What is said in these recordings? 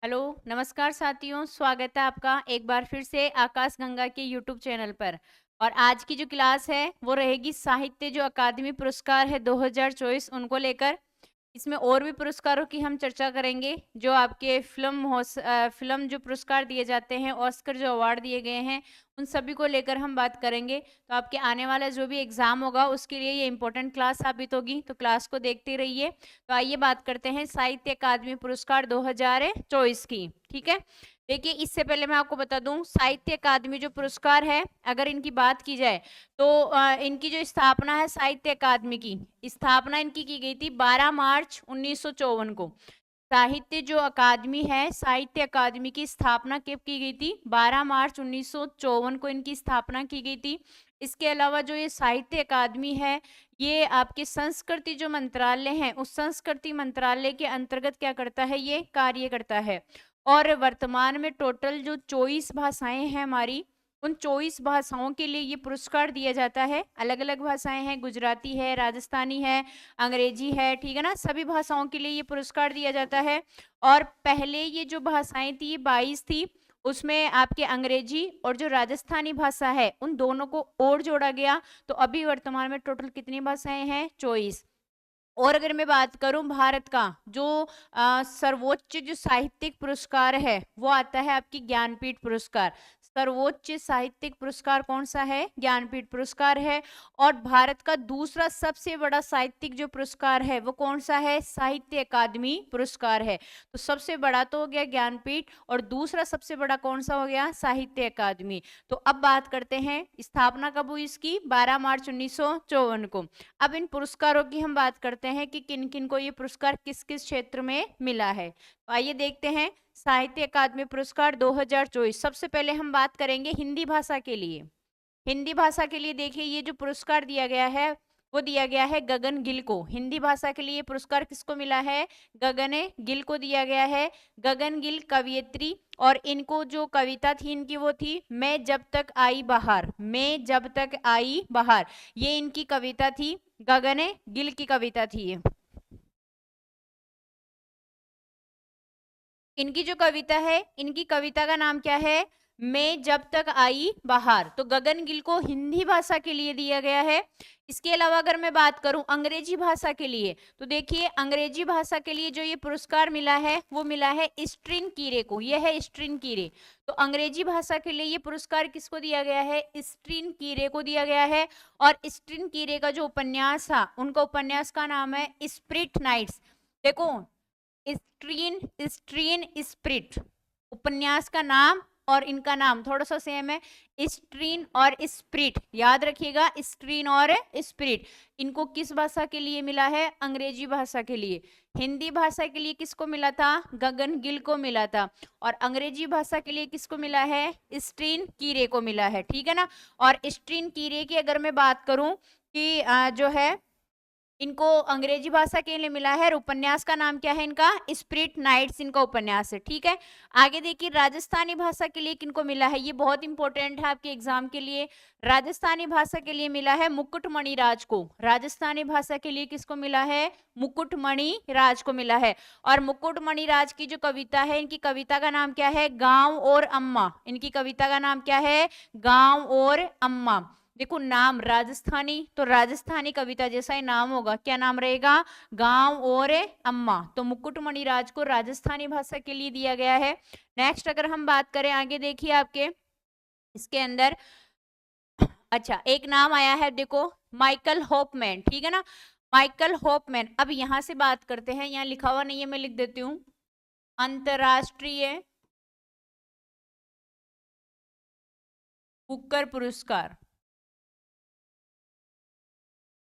Hello, नमस्कार साथियों, स्वागत है आपका एक बार फिर से आकाश गंगा के यूट्यूब चैनल पर। और आज की जो क्लास है वो रहेगी साहित्य जो अकादमी पुरस्कार है 2024 उनको लेकर। इसमें और भी पुरस्कारों की हम चर्चा करेंगे। जो आपके फिल्म जो पुरस्कार दिए जाते हैं, ऑस्कर जो अवार्ड दिए गए हैं, उन सभी को लेकर हम बात करेंगे। तो आपके आने वाला जो भी एग्जाम होगा उसके लिए ये इंपॉर्टेंट क्लास साबित होगी, तो क्लास को देखते रहिए। तो आइए बात करते हैं साहित्य अकादमी पुरस्कार 2024 की। ठीक है, देखिए इससे पहले मैं आपको बता दूं, साहित्य अकादमी जो पुरस्कार है, अगर इनकी बात की जाए तो इनकी जो स्थापना है साहित्य अकादमी की, स्थापना इनकी की गई थी 12 मार्च 1954 को। साहित्य जो अकादमी है, साहित्य अकादमी की स्थापना कब की गई थी? 12 मार्च 1954 को इनकी स्थापना की गई थी। इसके अलावा जो ये साहित्य अकादमी है, ये आपके संस्कृति जो मंत्रालय है, उस संस्कृति मंत्रालय के अंतर्गत क्या करता है? ये कार्य करता है। और वर्तमान में टोटल जो 24 भाषाएं हैं हमारी, उन 24 भाषाओं के लिए ये पुरस्कार दिया जाता है। अलग अलग भाषाएं हैं, गुजराती है, राजस्थानी है, अंग्रेजी है, ठीक है ना, सभी भाषाओं के लिए ये पुरस्कार दिया जाता है। और पहले ये जो भाषाएं थी 22 थी, उसमें आपके अंग्रेजी और जो राजस्थानी भाषा है उन दोनों को और जोड़ा गया। तो अभी वर्तमान में टोटल कितनी भाषाएं हैं? 24। और अगर मैं बात करूं भारत का जो सर्वोच्च जो साहित्यिक पुरस्कार है, वो आता है आपकी ज्ञानपीठ पुरस्कार। सर्वोच्च साहित्यिक पुरस्कार कौन सा है? ज्ञानपीठ पुरस्कार है। और भारत का दूसरा सबसे बड़ा साहित्यिक जो पुरस्कार है वो कौन सा है? साहित्य अकादमी पुरस्कार है। तो सबसे बड़ा तो हो गया ज्ञानपीठ, और दूसरा सबसे बड़ा कौन सा हो गया? साहित्य अकादमी। तो अब बात करते हैं, स्थापना कब हुई इसकी? 12 मार्च 1954 को। अब इन पुरस्कारों की हम बात करते हैं कि किन किन को ये पुरस्कार किस किस क्षेत्र में मिला है। तो आइए देखते हैं साहित्य अकादमी पुरस्कार 2024। सबसे पहले हम बात करेंगे हिंदी भाषा के लिए। हिंदी भाषा के लिए देखिए, ये जो पुरस्कार दिया गया है वो दिया गया है गगन गिल को। हिंदी भाषा के लिए पुरस्कार किसको मिला है? गगन गिल को दिया गया है। गगन गिल कवियत्री, और इनको जो कविता थी इनकी वो थी मैं जब तक आई बहार। मैं जब तक आई बहार, ये इनकी कविता थी, गगन गिल की कविता थी ये। इनकी जो कविता है, इनकी कविता का नाम क्या है? मैं जब तक आई बहार। तो गगन गिल को हिंदी भाषा के लिए दिया गया है। इसके अलावा अगर मैं बात करूं अंग्रेजी भाषा के लिए, तो देखिए अंग्रेजी भाषा के लिए जो ये पुरस्कार मिला है वो मिला है स्ट्रीन कीरे को। यह है स्ट्रीन कीरे। तो अंग्रेजी भाषा के लिए ये पुरस्कार किसको दिया गया है? स्ट्रीन कीरे को दिया गया है। और स्ट्रीन कीरे का जो उपन्यास था, उनका उपन्यास का नाम है स्प्रिट नाइट्स। देखो, स्ट्रीन स्ट्रीन स्प्रिट उपन्यास का नाम और इनका नाम थोड़ा सा सेम है। स्ट्रीन और स्प्रिट, याद रखिएगा, स्ट्रीन और स्प्रिट। इनको किस भाषा के लिए मिला है? अंग्रेजी भाषा के लिए। हिंदी भाषा के लिए किसको मिला था? गगन गिल को मिला था। और अंग्रेजी भाषा के लिए किसको मिला है? स्ट्रीन कीरे को मिला है, ठीक है ना। और स्ट्रीन कीरे की अगर मैं बात करूं कि जो है इनको अंग्रेजी भाषा के लिए मिला है, और उपन्यास का नाम क्या है इनका? स्प्रिट नाइट्स इनका उपन्यास है, ठीक है। आगे देखिए राजस्थानी भाषा के लिए किनको मिला है? ये बहुत इंपॉर्टेंट है आपके एग्जाम के लिए। राजस्थानी भाषा के लिए मिला है मुकुटमणि राज को। राजस्थानी भाषा के लिए किसको मिला है? मुकुटमणि राज को मिला है। और मुकुटमणि राज की जो कविता है, इनकी कविता का नाम क्या है? गांव और अम्मा। इनकी कविता का नाम क्या है? गांव और अम्मा। देखो नाम राजस्थानी, तो राजस्थानी कविता जैसा ही नाम होगा, क्या नाम रहेगा? गांव और अम्मा। तो मुकुटमणि राज को राजस्थानी भाषा के लिए दिया गया है। नेक्स्ट अगर हम बात करें, आगे देखिए आपके इसके अंदर, अच्छा एक नाम आया है, देखो माइकल होपमैन, ठीक है ना। Michael Hopman. अब यहां से बात करते हैं, यहाँ लिखा हुआ नहीं है, मैं लिख देती हूँ। अंतरराष्ट्रीय बुकर पुरस्कार।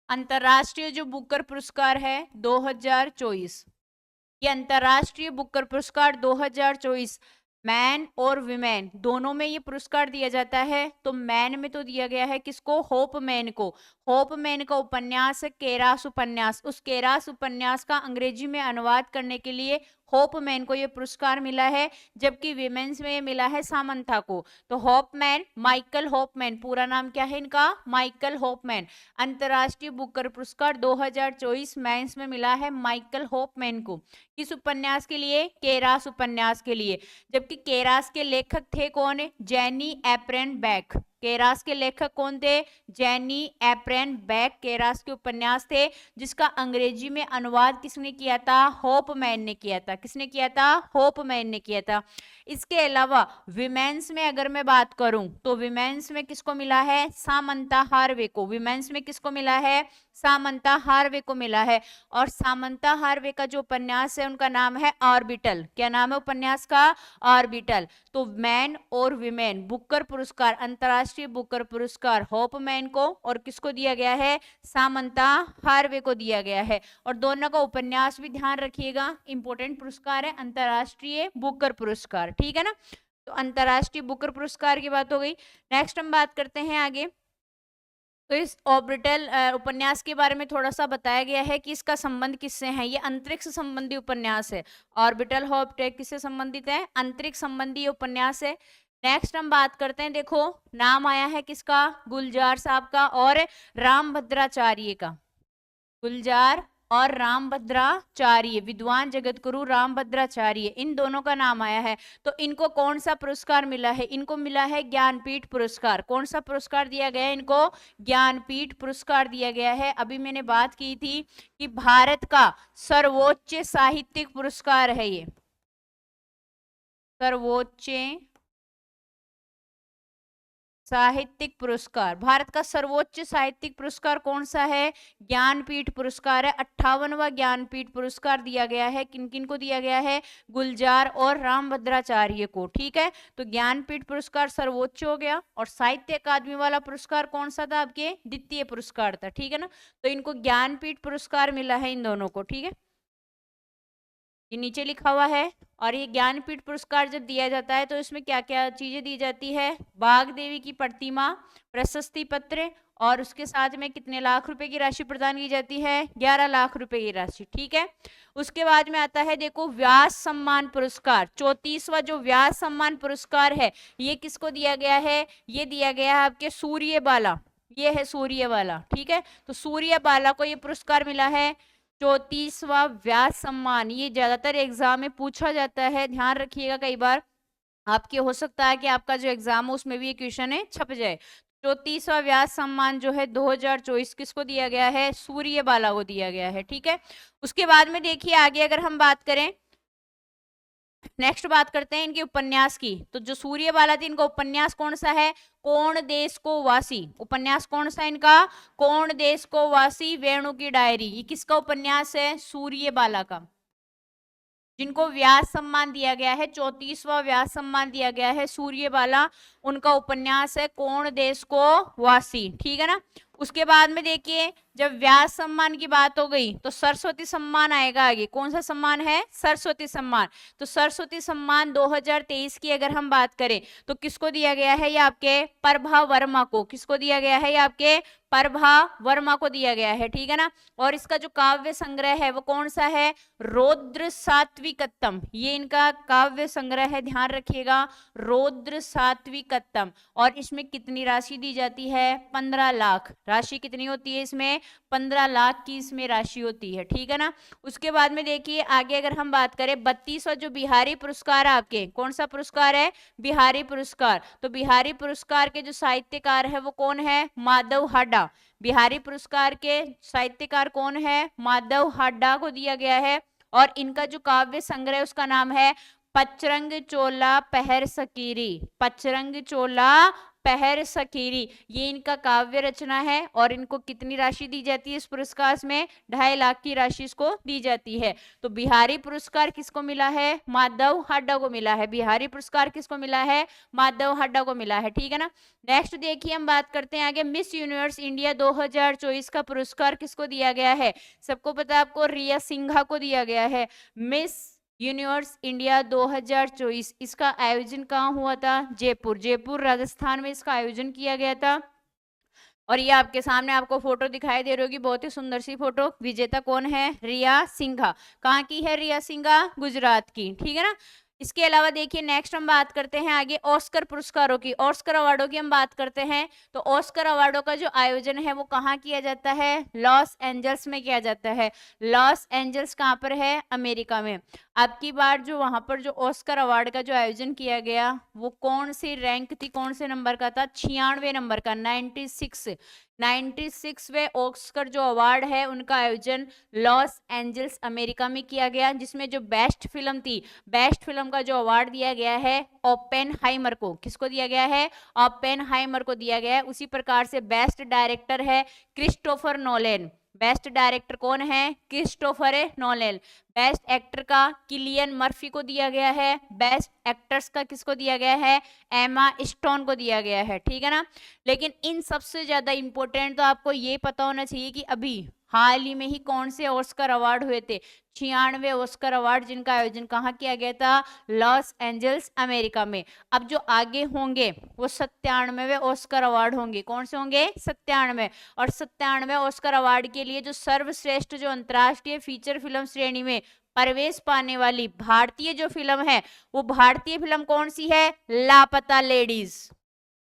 अंतरराष्ट्रीय जो बुकर पुरस्कार है 2024, ये अंतरराष्ट्रीय बुकर पुरस्कार 2024 मैन और विमेन दोनों में ये पुरस्कार दिया जाता है। तो मैन में तो दिया गया है किसको? होप मैन को। होप मैन का उपन्यास है केरास उपन्यास। उस केरास उपन्यास का अंग्रेजी में अनुवाद करने के लिए होपमैन को ये पुरस्कार मिला है, जबकि विमेन्स में ये मिला है सामंथा को। तो होपमैन, माइकल होपमैन, पूरा नाम क्या है इनका, माइकल होपमैन। अंतरराष्ट्रीय बुकर पुरस्कार 2024 मेंस में मिला है माइकल होपमैन को। किस उपन्यास के लिए, केरास उपन्यास के लिए। जबकि केरास के लेखक थे कौन, जेनी एप्रन बैक। केरास के लेखक कौन थे, जेनी एप्रन बैक केरास के उपन्यास थे, जिसका अंग्रेजी में अनुवाद किसने किया था, होपमैन ने किया था। किसने किया था, होपमैन ने किया था। इसके अलावा विमेंस में अगर मैं बात करूं तो विमेंस में किसको मिला है, सामंता हार्वे को। विमेंस में किसको मिला है, सामंता हार्वे को मिला है। और सामंता हार्वे का जो उपन्यास है उनका नाम है ऑर्बिटल। क्या नाम है उपन्यास का, ऑर्बिटल। तो मैन और विमेन बुकर पुरस्कार, अंतरराष्ट्रीय बुकर पुरस्कार होपमैन को और किसको दिया गया है, सामंता हार्वे को दिया गया है। और दोनों का उपन्यास भी ध्यान रखिएगा, इंपॉर्टेंट पुरस्कार है अंतरराष्ट्रीय बुकर पुरस्कार, ठीक है ना। तो अंतरराष्ट्रीय बुकर पुरस्कार की बात हो गई। नेक्स्ट हम बात करते हैं आगे। तो इस ऑर्बिटल उपन्यास के बारे में थोड़ा सा बताया गया है कि इसका संबंध किससे है। ये अंतरिक्ष संबंधी उपन्यास है। ऑर्बिटल हॉपटेक किससे संबंधित है, अंतरिक्ष संबंधी उपन्यास है। नेक्स्ट हम बात करते हैं, देखो नाम आया है किसका, गुलजार साहब का और रामभद्राचार्य का। गुलजार और रामभद्राचार्य, विद्वान जगत गुरु रामभद्राचार्य, इन दोनों का नाम आया है। तो इनको कौन सा पुरस्कार मिला है, इनको मिला है ज्ञानपीठ पुरस्कार। कौन सा पुरस्कार दिया गया है इनको, ज्ञानपीठ पुरस्कार दिया गया है। अभी मैंने बात की थी कि भारत का सर्वोच्च साहित्यिक पुरस्कार है ये, सर्वोच्च साहित्यिक पुरस्कार। भारत का सर्वोच्च साहित्यिक पुरस्कार कौन सा है, ज्ञानपीठ पुरस्कार है। 58वां ज्ञानपीठ पुरस्कार दिया गया है। किन किन को दिया गया है, गुलजार और रामभद्राचार्य को, ठीक है। तो ज्ञानपीठ पुरस्कार सर्वोच्च हो गया। और साहित्य अकादमी वाला पुरस्कार कौन सा था, आपके द्वितीय पुरस्कार था, ठीक है ना। तो इनको ज्ञानपीठ पुरस्कार मिला है इन दोनों को, ठीक है, ये नीचे लिखा हुआ है। और ये ज्ञानपीठ पुरस्कार जब दिया जाता है तो इसमें क्या क्या चीजें दी जाती है, बाघ देवी की प्रतिमा, प्रशस्ति पत्र, और उसके साथ में कितने लाख रुपए की राशि प्रदान की जाती है, 11 लाख रुपए की राशि, ठीक है। उसके बाद में आता है देखो व्यास सम्मान पुरस्कार। 34वां जो व्यास सम्मान पुरस्कार है ये किसको दिया गया है, ये दिया गया है आपके सूर्यबाला, ये है सूर्यबाला, ठीक है। तो सूर्यबाला को ये पुरस्कार मिला है 34वां व्यास सम्मान। ये ज्यादातर एग्जाम में पूछा जाता है, ध्यान रखिएगा, कई बार आपके हो सकता है कि आपका जो एग्जाम हो उसमें भी ये क्वेश्चन है छप जाए। 34वां व्यास सम्मान जो है 2024 किसको दिया गया है, सूर्यबाला को दिया गया है, ठीक है। उसके बाद में देखिए आगे अगर हम बात करें, नेक्स्ट बात करते हैं इनके उपन्यास की। तो जो सूर्यबाला थी इनका उपन्यास कौन सा है, कोण देश को वासी। उपन्यास कौन सा इनका, कोण देश को वासी, वेणु की डायरी। ये किसका उपन्यास है, सूर्यबाला का, जिनको व्यास सम्मान दिया गया है, 34वां व्यास सम्मान दिया गया है सूर्यबाला, उनका उपन्यास है कोण देश को वासी, ठीक है ना। उसके बाद में देखिए जब व्यास सम्मान की बात हो गई तो सरस्वती सम्मान आएगा आगे। कौन सा सम्मान है, सरस्वती सम्मान। तो सरस्वती सम्मान 2023 की अगर हम बात करें तो किसको दिया गया है, ये आपके प्रभा वर्मा को। किसको दिया गया है, ये आपके प्रभा वर्मा को दिया गया है, ठीक है ना। और इसका जो काव्य संग्रह है वो कौन सा है, रौद्र सात्विकत्तम, ये इनका काव्य संग्रह है, ध्यान रखिएगा, रौद्र सात्विकत्तम। और इसमें कितनी राशि दी जाती है, 15 लाख। राशि कितनी होती है इसमें, 15 लाख की इसमें राशि होती है, ठीक है ना। उसके बाद में देखिए आगे अगर हम बात करें 32वां जो बिहारी पुरस्कार है आपके, कौन सा पुरस्कार है, बिहारी पुरस्कार। तो बिहारी पुरस्कार के जो साहित्यकार है वो कौन है, माधव हाडा। बिहारी पुरस्कार के साहित्यकार कौन है, माधव हाडा को दिया गया है। और इनका जो काव्य संग्रह उसका नाम है पचरंग चोला पहर सकीरी। पचरंग चोला पहर सकीरी, ये इनका काव्य रचना है। और इनको कितनी राशि दी जाती है इस पुरस्कार में, 2.5 लाख की राशि इसको दी जाती है। तो बिहारी पुरस्कार किसको मिला है, माधव हाडा को मिला है। बिहारी पुरस्कार किसको मिला है, माधव हाडा को मिला है, ठीक है ना। नेक्स्ट देखिए हम बात करते हैं आगे, मिस यूनिवर्स इंडिया 2024 का पुरस्कार किसको दिया गया है, सबको पता है आपको, रिया सिंघा को दिया गया है। मिस यूनिवर्स इंडिया 2024, इसका आयोजन कहाँ हुआ था, जयपुर, जयपुर राजस्थान में इसका आयोजन किया गया था। और ये आपके सामने आपको फोटो दिखाई दे रही होगी, बहुत ही सुंदर सी फोटो। विजेता कौन है? रिया सिंघा। कहाँ की है रिया सिंघा? गुजरात की, ठीक है ना। इसके अलावा देखिए नेक्स्ट हम बात करते हैं आगे ऑस्कर पुरस्कारों की, ऑस्कर अवार्डों की हम बात करते हैं। तो ऑस्कर अवार्डों का जो आयोजन है वो कहाँ किया जाता है? लॉस एंजल्स में किया जाता है। लॉस एंजल्स कहाँ पर है? अमेरिका में। अब की बार जो वहां पर जो ऑस्कर अवार्ड का जो आयोजन किया गया वो कौन सी रैंक थी, कौन से नंबर का था? 96 नंबर का, 96वें ऑस्कर जो अवार्ड है उनका आयोजन लॉस एंजल्स अमेरिका में किया गया, जिसमें जो बेस्ट फिल्म थी, बेस्ट फिल्म का जो अवार्ड दिया गया है ओपेनहाइमर को। किसको दिया गया है? ओपेनहाइमर को दिया गया है। उसी प्रकार से बेस्ट डायरेक्टर है क्रिस्टोफर नोलन। बेस्ट डायरेक्टर कौन है? Christopher Nolan. बेस्ट एक्टर का किलियन मर्फी को दिया गया है। बेस्ट एक्टर्स का किसको दिया गया है? एमा स्टोन को दिया गया है, ठीक है ना। लेकिन इन सबसे ज्यादा इंपॉर्टेंट तो आपको ये पता होना चाहिए कि अभी हाल ही में ही कौन से ऑस्कर अवार्ड हुए थे? 96 ऑस्कर अवार्ड, जिनका आयोजन कहाँ किया गया था? लॉस एंजल्स अमेरिका में। अब जो आगे होंगे वो 97वें ऑस्कर अवार्ड होंगे। कौन से होंगे? 97। और 97वें ऑस्कर अवार्ड के लिए जो सर्वश्रेष्ठ जो अंतर्राष्ट्रीय फीचर फिल्म श्रेणी में प्रवेश पाने वाली भारतीय जो फिल्म है वो भारतीय फिल्म कौन सी है? लापता लेडीज।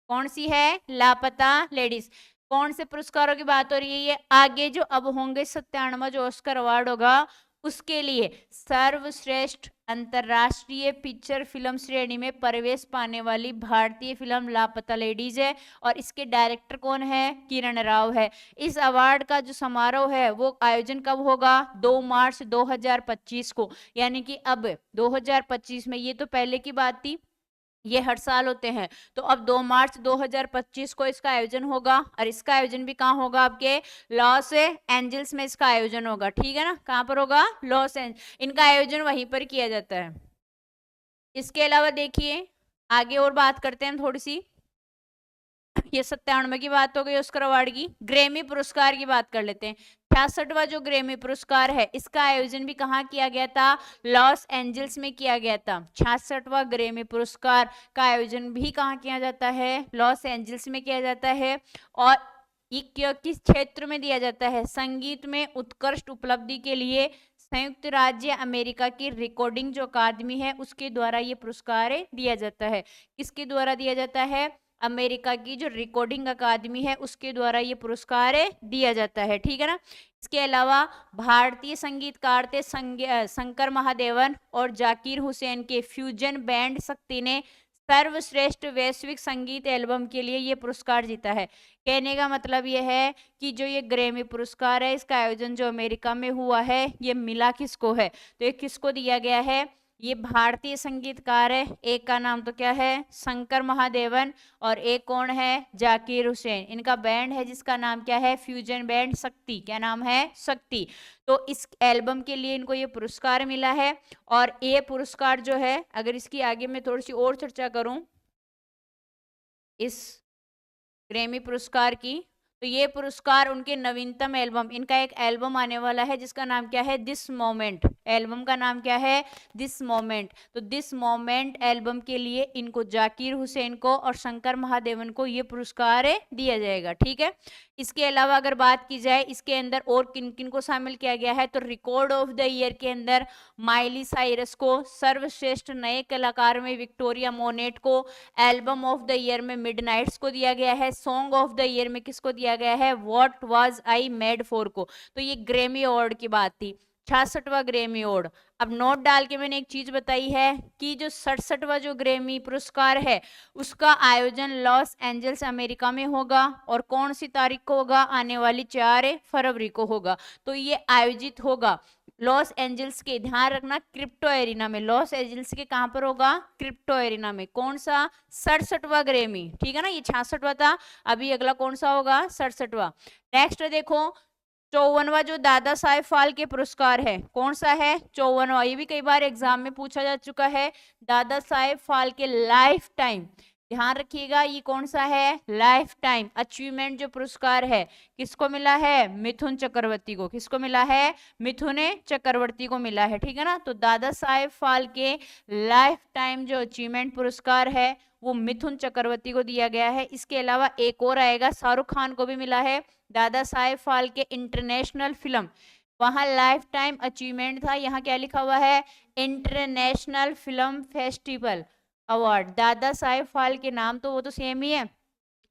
कौन सी है? लापता लेडीज। कौन से पुरस्कारों की बात हो रही है? ये आगे जो अब होंगे 97वां जो ऑस्कर अवार्ड होगा उसके लिए सर्वश्रेष्ठ अंतरराष्ट्रीय पिक्चर फिल्म श्रेणी में प्रवेश पाने वाली भारतीय फिल्म लापता लेडीज है। और इसके डायरेक्टर कौन है? किरण राव है। इस अवार्ड का जो समारोह है वो आयोजन कब होगा? 2 मार्च 2025 को, यानी कि अब 2025 में। ये तो पहले की बात थी, ये हर साल होते हैं। तो अब 2 मार्च 2025 को इसका आयोजन होगा। और इसका आयोजन भी कहाँ होगा? आपके लॉस एंजल्स में इसका आयोजन होगा, ठीक है ना। कहाँ पर होगा? Los Angeles. इनका आयोजन वहीं पर किया जाता है। इसके अलावा देखिए आगे और बात करते हैं थोड़ी सी। ये 97 की बात हो गई ऑस्कर अवार्ड की। ग्रैमी पुरस्कार की बात कर लेते हैं। 66वां जो ग्रैमी पुरस्कार है इसका आयोजन भी कहाँ किया गया था? लॉस एंजल्स में किया गया था। 66वां ग्रैमी पुरस्कार का आयोजन भी कहाँ किया जाता है? लॉस एंजल्स में किया जाता है। और ये किस क्षेत्र में दिया जाता है? संगीत में उत्कृष्ट उपलब्धि के लिए संयुक्त राज्य अमेरिका की रिकॉर्डिंग जो अकादमी है उसके द्वारा ये पुरस्कार दिया जाता है। किसके द्वारा दिया जाता है? अमेरिका की जो रिकॉर्डिंग अकादमी है उसके द्वारा ये पुरस्कार दिया जाता है, ठीक है ना। इसके अलावा भारतीय संगीतकार थे शंकर महादेवन और जाकिर हुसैन के फ्यूजन बैंड शक्ति ने सर्वश्रेष्ठ वैश्विक संगीत एल्बम के लिए ये पुरस्कार जीता है। कहने का मतलब ये है कि जो ये ग्रैमी पुरस्कार है इसका आयोजन जो अमेरिका में हुआ है ये मिला किसको है? तो ये किसको दिया गया है? ये भारतीय संगीतकार है। एक का नाम तो क्या है? शंकर महादेवन। और एक कौन है? जाकिर हुसैन। इनका बैंड है जिसका नाम क्या है? फ्यूजन बैंड शक्ति। क्या नाम है? शक्ति। तो इस एल्बम के लिए इनको ये पुरस्कार मिला है। और ये पुरस्कार जो है, अगर इसकी आगे मैं थोड़ी सी और चर्चा करूं इस ग्रैमी पुरस्कार की, तो ये पुरस्कार उनके नवीनतम एल्बम, इनका एक एल्बम आने वाला है जिसका नाम क्या है? This moment. एल्बम का नाम क्या है? This moment. तो दिस मोमेंट एल्बम के लिए इनको जाकिर हुसैन को और शंकर महादेवन को ये पुरस्कार दिया जाएगा, ठीक है। इसके अलावा अगर बात की जाए इसके अंदर और किन किन को शामिल किया गया है, तो रिकॉर्ड ऑफ द ईयर के अंदर माइली साइरस को, सर्वश्रेष्ठ नए कलाकार में विक्टोरिया मोनेट को, एल्बम ऑफ द ईयर में मिडनाइट्स को दिया गया है, सॉन्ग ऑफ द ईयर में किसको दिया गया है? What was I made for को। तो ये ग्रैमी अवार्ड की बात थी। 66वां ग्रैमी अवार्ड। अब नोट डाल के मैंने एक चीज बताई है कि जो 67वां जो ग्रैमी पुरस्कार है उसका आयोजन लॉस एंजल्स अमेरिका में होगा। और कौन सी तारीख को होगा? आने वाली 4 फरवरी को होगा। तो ये आयोजित होगा लॉस एंजल्स के, ध्यान रखना, क्रिप्टो एरिना में। लॉस एंजल्स के कहां पर होगा? क्रिप्टो एरिना में। कौन सा? 67वां ग्रैमी, ठीक है ना। ये 66वां था, अभी अगला कौन सा होगा? 67वां। नेक्स्ट देखो 54वां जो दादा साहेब फाल्के पुरस्कार है, कौन सा है? 54वां। ये भी कई बार एग्जाम में पूछा जा चुका है। दादा साहेब फाल्के लाइफ टाइम ध्यान रखिएगा, ये कौन सा है, लाइफ टाइम अचीवमेंट जो पुरस्कार है किसको मिला है, मिथुन चक्रवर्ती को। किसको मिला है, मिथुन चक्रवर्ती को मिला है, ठीक है ना। तो दादा साहेब फाल्के लाइफ टाइम जो अचीवमेंट पुरस्कार है वो मिथुन चक्रवर्ती को दिया गया है। इसके अलावा एक और आएगा, शाहरुख खान को भी मिला है दादा साहेब फाल्के इंटरनेशनल फिल्म, वहां लाइफ टाइम अचीवमेंट था, यहाँ क्या लिखा हुआ है, इंटरनेशनल फिल्म फेस्टिवल अवार्ड। दादा साहेब फाल्के नाम तो वो तो सेम ही है,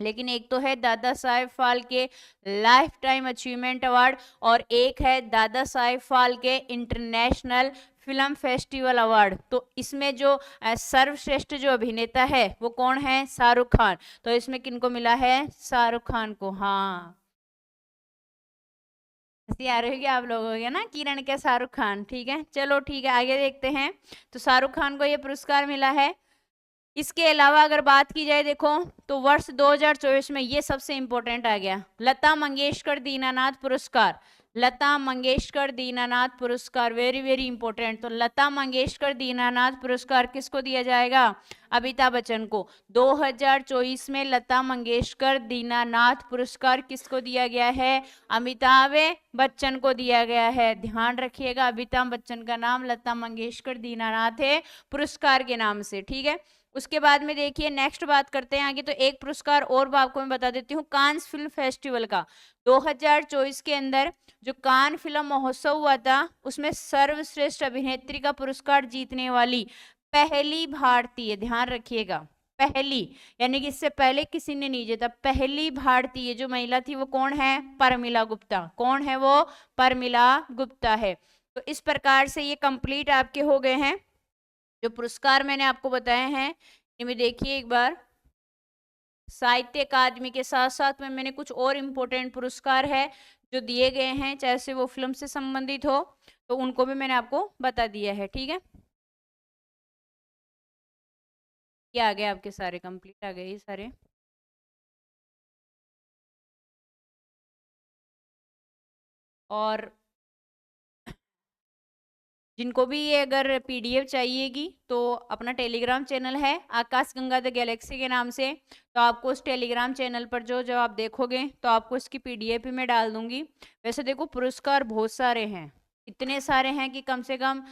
लेकिन एक तो है Dada Saheb Phalke lifetime achievement award और एक है Dada Saheb Phalke international film festival award. तो इसमें जो सर्वश्रेष्ठ जो अभिनेता है वो कौन है, शाहरुख खान। तो इसमें किनको मिला है, शाहरुख खान को। हाँ, हंसी आ रही होगी आप लोगों के ना, किरण के शाहरुख खान, ठीक है। चलो ठीक है, आगे देखते हैं। तो शाहरुख खान को ये पुरस्कार मिला है। इसके अलावा अगर बात की जाए देखो तो वर्ष 2024 में ये सबसे इंपॉर्टेंट आ गया, लता मंगेशकर दीनानाथ पुरस्कार। लता मंगेशकर दीनानाथ पुरस्कार वेरी वेरी इंपॉर्टेंट। तो लता मंगेशकर दीनानाथ पुरस्कार किसको दिया जाएगा, अमिताभ बच्चन को। 2024 में लता मंगेशकर दीनानाथ पुरस्कार किसको दिया गया है, अमिताभ बच्चन को दिया गया है। ध्यान रखिएगा, अमिताभ बच्चन का नाम लता मंगेशकर दीनानाथ है पुरस्कार के नाम से, ठीक है। उसके बाद में देखिए नेक्स्ट बात करते हैं आगे। तो एक पुरस्कार और आपको मैं बता देती हूँ, कांस फिल्म फेस्टिवल का 2024 के अंदर जो कान फिल्म महोत्सव हुआ था उसमें सर्वश्रेष्ठ अभिनेत्री का पुरस्कार जीतने वाली पहली भारतीय, ध्यान रखिएगा पहली, यानी कि इससे पहले किसी ने नहीं जीता, पहली भारतीय जो महिला थी वो कौन है, परमिला गुप्ता। कौन है वो, परमिला गुप्ता है। तो इस प्रकार से ये कंप्लीट आपके हो गए हैं जो पुरस्कार मैंने आपको बताए हैं। इनमें देखिए एक बार, साहित्य अकादमी के साथ साथ में मैंने कुछ और इम्पोर्टेंट पुरस्कार है जो दिए गए हैं, चाहे से वो फिल्म से संबंधित हो, तो उनको भी मैंने आपको बता दिया है, ठीक है। ये आ गए आपके सारे कंप्लीट आ गए ये सारे। और जिनको भी ये अगर पीडीएफ चाहिएगी तो अपना टेलीग्राम चैनल है आकाश गंगा द गैलेक्सी के नाम से, तो आपको उस टेलीग्राम चैनल पर जो जब आप देखोगे तो आपको इसकी पीडीएफ भी मैं डाल दूंगी। वैसे देखो पुरस्कार बहुत सारे हैं, इतने सारे हैं कि कम से कम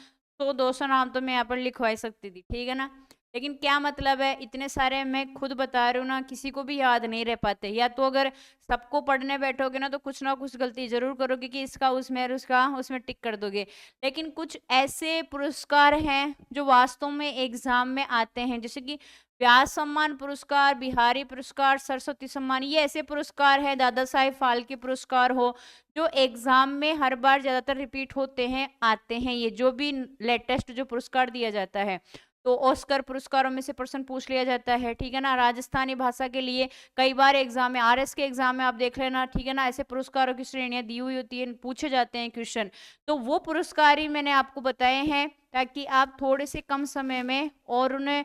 100-200 नाम तो मैं यहाँ पर लिखवा ही सकती थी, ठीक है ना। लेकिन क्या मतलब है, इतने सारे मैं खुद बता रही हूँ ना, किसी को भी याद नहीं रह पाते, या तो अगर सबको पढ़ने बैठोगे ना तो कुछ ना कुछ गलती जरूर करोगे कि इसका उसमें उसका उसमें टिक कर दोगे। लेकिन कुछ ऐसे पुरस्कार हैं जो वास्तव में एग्जाम में आते हैं, जैसे कि व्यास सम्मान पुरस्कार, बिहारी पुरस्कार, सरस्वती सम्मान, ये ऐसे पुरस्कार है, दादा साहेब फाल्के पुरस्कार हो, जो एग्जाम में हर बार ज्यादातर रिपीट होते हैं, आते हैं। ये जो भी लेटेस्ट जो पुरस्कार दिया जाता है, तो ऑस्कर पुरस्कारों में से प्रश्न पूछ लिया जाता है, ठीक है ना। राजस्थानी भाषा के लिए कई बार एग्जाम में, आरएस के एग्जाम में आप देख लेना, ठीक है ना, ऐसे पुरस्कारों की श्रेणियां दी हुई होती है, पूछे जाते हैं क्वेश्चन। तो वो पुरस्कार ही मैंने आपको बताए हैं ताकि आप थोड़े से कम समय में और उन्हें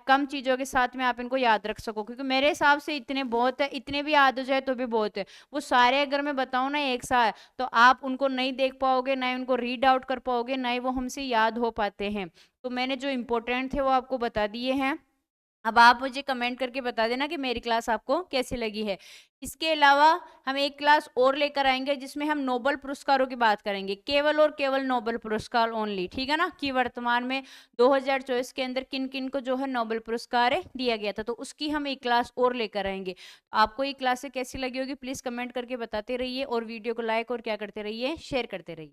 कम चीजों के साथ में आप इनको याद रख सको, क्योंकि मेरे हिसाब से इतने बहुत है, इतने भी याद हो जाए तो भी बहुत है। वो सारे अगर मैं बताऊं ना एक साथ तो आप उनको नहीं देख पाओगे, ना ही उनको रीड आउट कर पाओगे, ना ही वो हमसे याद हो पाते हैं। तो मैंने जो इम्पोर्टेंट थे वो आपको बता दिए हैं। अब आप मुझे कमेंट करके बता देना कि मेरी क्लास आपको कैसी लगी है। इसके अलावा हम एक क्लास और लेकर आएंगे जिसमें हम नोबेल पुरस्कारों की बात करेंगे, केवल और केवल नोबेल पुरस्कार ओनली, ठीक है ना, कि वर्तमान में 2024 के अंदर किन किन को जो है नोबेल पुरस्कार दिया गया था, तो उसकी हम एक क्लास और लेकर आएंगे। आपको ये क्लासें कैसी लगी होगी प्लीज कमेंट करके बताते रहिए, और वीडियो को लाइक और क्या करते रहिए, शेयर करते रहिए।